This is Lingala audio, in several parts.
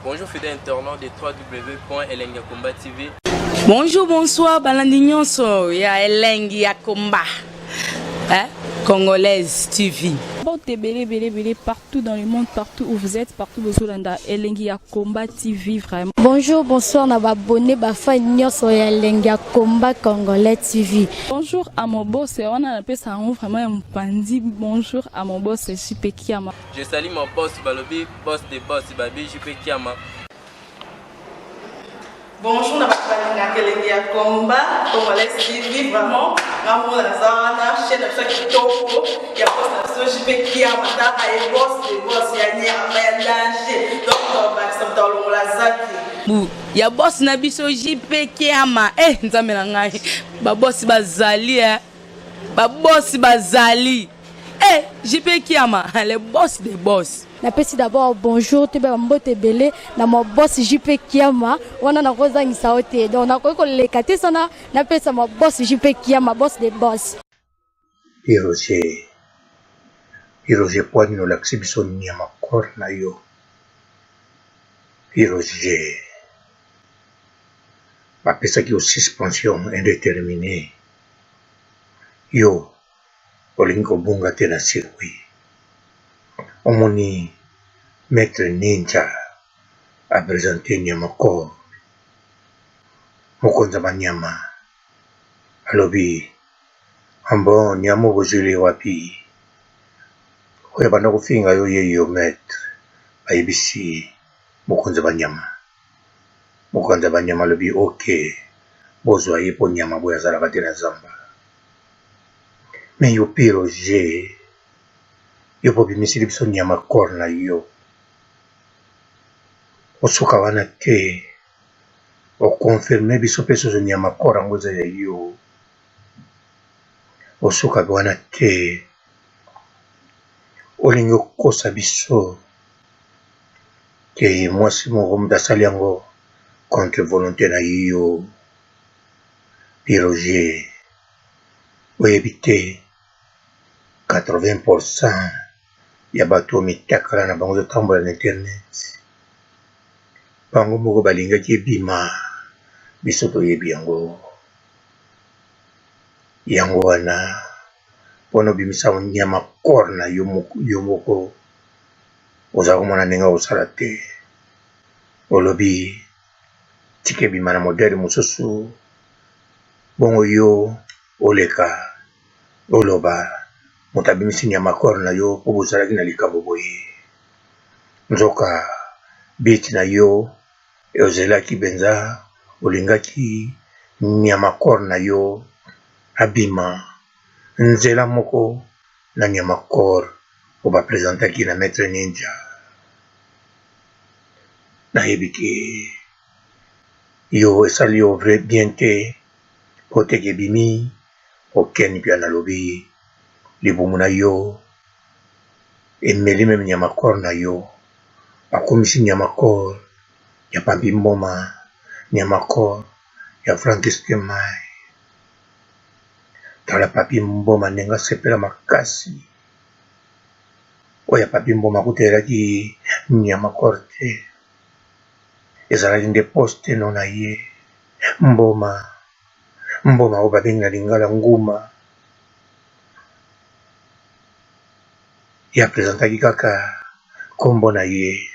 Bonjour fidèles internautes de www.elengiakomba TV. Bonjour, bonsoir, balandi nyonso ya Elengi ya Komba, Congolaise TV. Belé, partout dans le monde, partout où vous êtes, partout où vous êtes, Elengi ya Komba TV, vraiment. Bonjour, bonsoir, na abonné bafa nyonso ya Elengi ya Komba Congolais TV. Bonjour à mon boss, on a appelé ça vraiment un pandi. Bonjour à mon boss, JP Kiama. Je salue mon boss Balobi, boss des boss Babi, JP Kiama. Bonjour, na Elengi ya Komba Congolais TV, vraiment. Maman Lazana, chaîne de chaque topo, il y a pas de JP Kiama, et boss des boss, il y a ni à danger. Donc, on va s'entendre dans la zaki. Ya boss na biso JP Kiama, nzambe na ngai. Ba boss bazali, ba boss bazali. JP Kiama, le boss des boss. Napesi d'abord bonjour, tu be mbote belé na mon boss JP Kiama, wana na kozangisa ote. Donc na ko lekate sana, napesa mon boss JP Kiama, boss des boss. Piroje poani no laksibiso nyama kor na yo. Piroje apesa ki o suspension indéterminée. Yo olingo bunga tena circuit. Omoni maître ninja a présenté Nyamakor Mokonza Banyama alobi ambo nyamo bozuli wapi oya bana kufinga yo yeyo maître ayibisi Mokonza Banyama alobi ok bozwa ye po nyama boya zalaka te na zamba me yo Piroje yo po bimisili biso Nyamakor na yo osuka wana te okonfirme biso mpe soso Nyamakor yango eza ya yo osuka wana te olingi okosa biso ke mwasi moko moto asali yango contre volonté na yo Piroje oyebi te 80% ya bato mitakala na bango zotambola na internet bango moko balingaki ebima biso toyebi yango wana mpona obimisa Nyamakor na yo moko oza komona ndenge osala te olobi tika ebima na modele mosusu bongo yo oleka oloba moto abimisi Nyamakor na yo mpo bozalaki na likambo boye nzoka biti na yo ozelaki benza olingaki Nyamakor na yo abima nzela moko na Nyamakor po bapresentaki na maître ninja nayebi te yo esali yo vrai bien te po teke ebimi okeni mpe analobi libumu na yo emeli meme Nyamakor na yo akomisi Nyamakor ya Pambi Mboma Nyamakor ya Franciscain Mai tala Papi Mboma ndenge asepela makasi oyo Papi Mboma akutelaki Nyamakor te ezalaki nde poste no na ye Mboma oyo babengi na lingala nguma ya presentaki kaka kombo na ye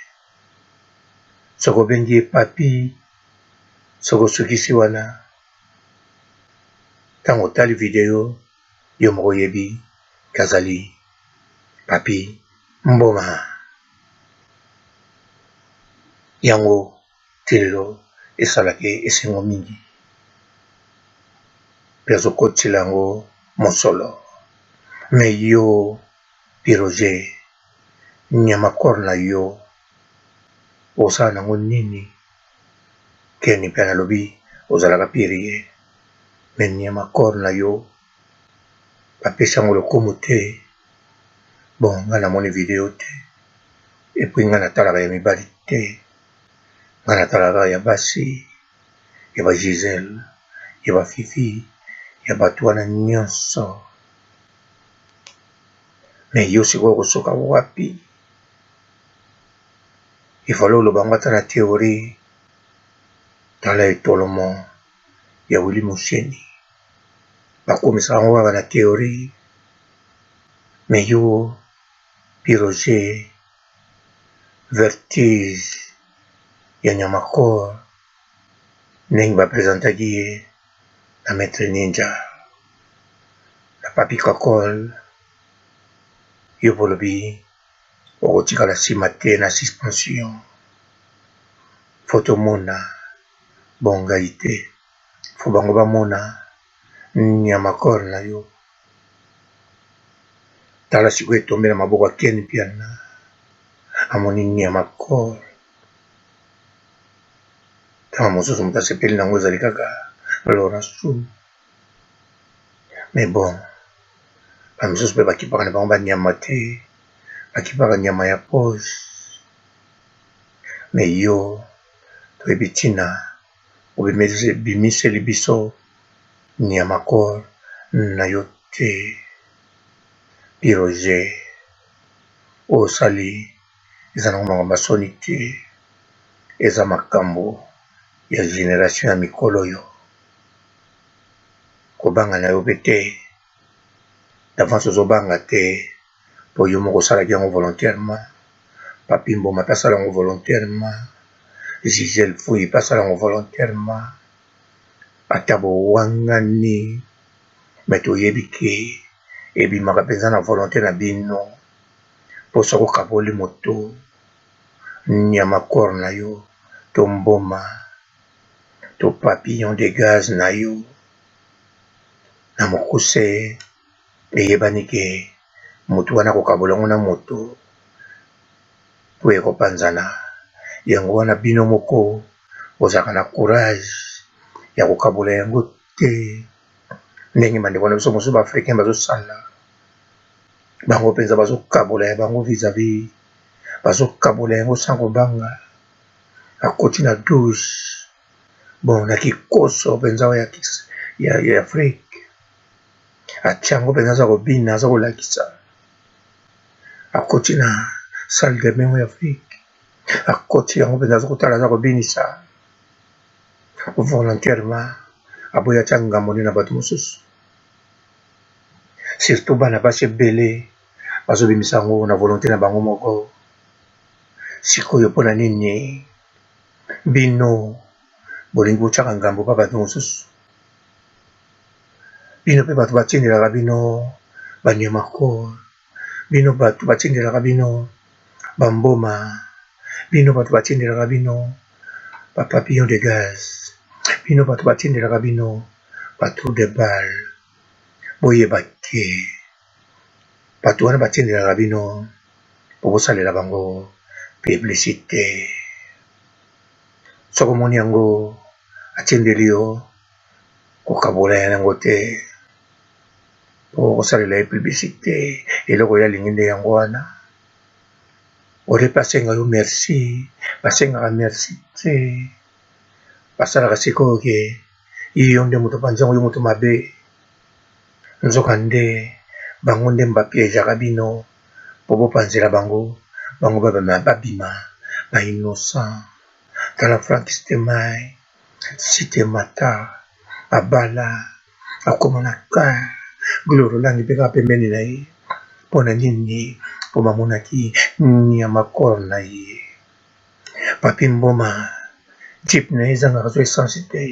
soko obengi ye Papi soko osukisi wana ntango otali video yo moko oyebi kazali Papi Mboma yango telelo esalaki esengo mingi mpe azokotela yango mosolo me yo Piroje Nyamakor na yo osala nango nini keni mpe analobi ozalaka pirie me Nyamakor na yo bapesi yango lokumu te bon nga namoni video te epui nga natalaka ya mibali te nga natalaka ya basi ya ba Gisele ya ba Fifi ya bato wana nyonso me yo sikoyo kosoka wapi il fallait le bangata na théorie tala etolomo ya Willy Musheni bakomisa bango baba na théorie mais yo Piroger vertige ya Nyamakor ndenge bapresentaki ye na Maître Ninja na Papi Kakol yo bolobi okotikala nsima te na suspension fotomona bongai te fo bango bamona Nyamakor na yo tala sikoyo etombe na maboko ya Ken Piana amoni Nyamakor tala mosusu moto asepeli nango ezali kaka Laurent Sou mais bon bamisusu mpe bakipaka na bango banyama te bakipaka nyama ya pose mais yo toyebi ntina obimiseli biso Nyamakor na yo te Piroger osali eza nango makambo asoni te eza makambo ya génération ya mikolo oyo kobanga na yo mpe te d'avance ozobanga te po yo moko osalaki yango volontairement Papi Mboma mpe asala yango volontairement Gisèle Fouye mpe asala yango volontairement ata bowangani me toyebi ke ebimaka mpenza na volonté na bino mposa kokaboli moto Nyamakor na yo to Mboma to papillon de gaz na yo na mokuse eyebani ke moto wana kokabola yango na moto po ekopanzana yango wana bino moko ozalaka na courage ya kokabola yango te ndenge bandeko na biso mosusu baafricain bazosala bango mpenza bazokabola ya bango vis-à-vis bazokabola yango sans kobanga akoti na 12 bon na kikoso mpenza oyo ya Afrique atia yango mpenza aza kobina aza kolakisa akoti na salle de bain ya Afrique akoti yango mpenza aza kotala aza kobinisa volontairement aboya atia ngambo na bato mosusu surtout bana basi ebele bazobimisa yango na volonté na bango moko sikoyo mpona nini bino bolingi botiaka ngambo mpa bato mosusu bino mpe bato batindelaka bino Banyamakor bino bato batindelaka bino Bamboma bino bato batindelaka bino bapapillon de gaz bino bato batindelaka bino batrou de balle boyeba ke bato wana batindelaka bino po bosalela bango publicité soki omoni yango atindeli yo kokabola yango te po kosalela ye publicité eloko oyo alingi nde yango wana ode mpe asenga yo merci basengaka merci te basalaka sikoyo ke yo nde moto panzango yo moto mabe nzoka nde bango nde bapiégeaka bino po bopanzela bango bango babima bainnocent tala Frank Stemai Sitemata abala akoma na kar Gloro Langi mpe kaka pembeni na ye mpo na nini po bamonaki Nyamakor na ye Papi Mboma jip na ye ezangaka zo essence te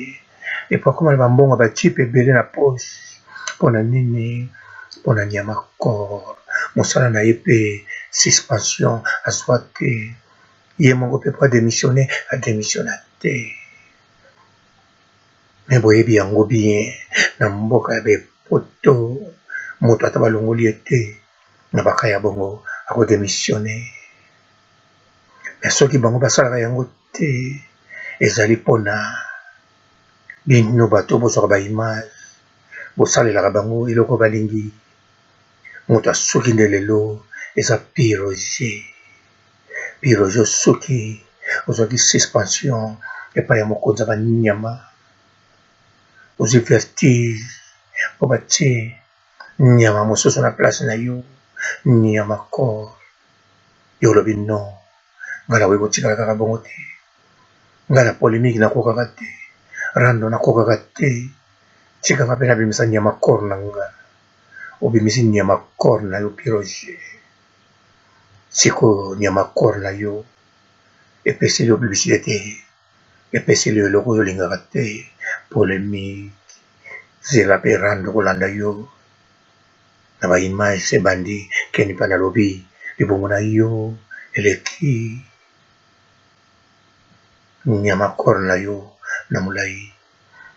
epo akoma na bambongo bajip ebele na poche mpo na nini mpo na Nyamakor mosala na ye mpe suspension azwa te ye moko mpe po adémissionna te me boyebi yango bien na mboka ya bepoto moto ata balongoli ye te na baka ya bongo akodémissionne me soki bango basalaka yango te ezali mpona bino bato bozwaka baimage bosalelaka bango eloko balingi moto asuki nde lelo eza Piroger soki ozwaki suspension epai ya mokonzi ya banyama ozwi vertige po batie nyama mosusu na place na yo Nyamakor yo olobi non ngana wego tika kaka bongo te ngana polémique na kokaka te rando na kokaka te tika nga pena bimisa nyama korna nga obimisi nyama korna yo piroje siko nyama korna yo epesili yo publicité te epesili yo eloko yo lingaka te polémique zela pe rando kolanda yo na ba image ebandi keni pa na lobi libongo na yo eleki nyama korna yo na mulai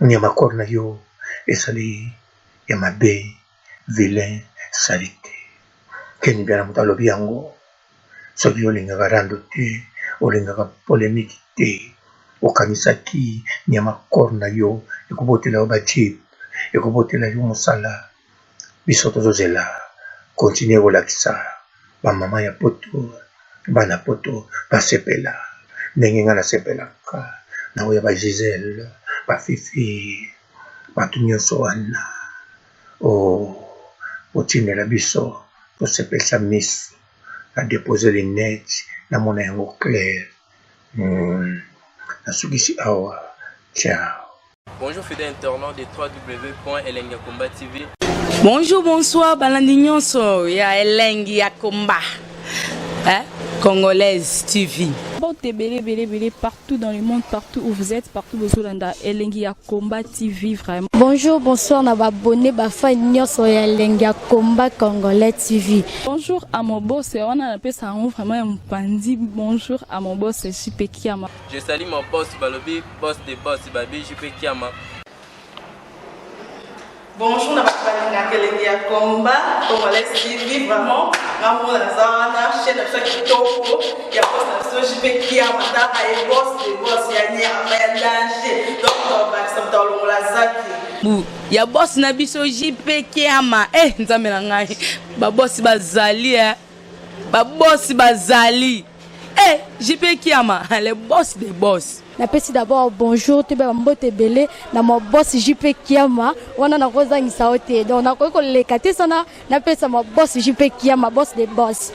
nyama korna yo esali ya mabe vilain salite keni bia na mutu alobi yango soki olingaka rando te olingaka polémique te okanisaki nyama korna yo ekobotela yo bajip ekobotela yo mosala biso tozozela continue kolakisa bamama ya poto bana poto basepela ndenge nga nasepelaka na oyo ya bagisele bafifi bato nyonso wana otindela biso tosepelisa miso na depose linete namona yango clair nasukisi awa ciao. Bonjour fidèles internautes de www.elengiakomba TV. Bonjour, bonsoir, balandi nyonso ya Elengi ya Komba. Congolaise TV. Bon, belé, partout dans le monde, partout où vous êtes, partout où vous êtes, Elengi ya Komba TV, vraiment. Bonjour, bonsoir, na ba abonné ba fan nyonso ya Elengi ya Komba Congolais TV. Bonjour à mon boss, on a appelé ça vraiment un pandi. Bonjour à mon boss, JP Kiama. Je salue mon boss Balobi, boss des boss, Babi JP Kiama. Bonjour, na Elengi ya Komba Congolais TV, vraiment. Ngamo la zana, chaîne de chaque toko, ya boss na JP Kiama, ta ay boss des boss ya nyama ya danger. Donc on va s'entendre la zaki. Ya boss na biso JP Kiama. Nzambe na ngai. Ba boss bazali Ba boss bazali. JP Kiama, le boss des boss. Napesi d'abord bonjour te ba mbote belé na mo boss JP Kiama wana na kozangisa ote donc na ko lekate sana napesa mo boss JP Kiama boss des boss.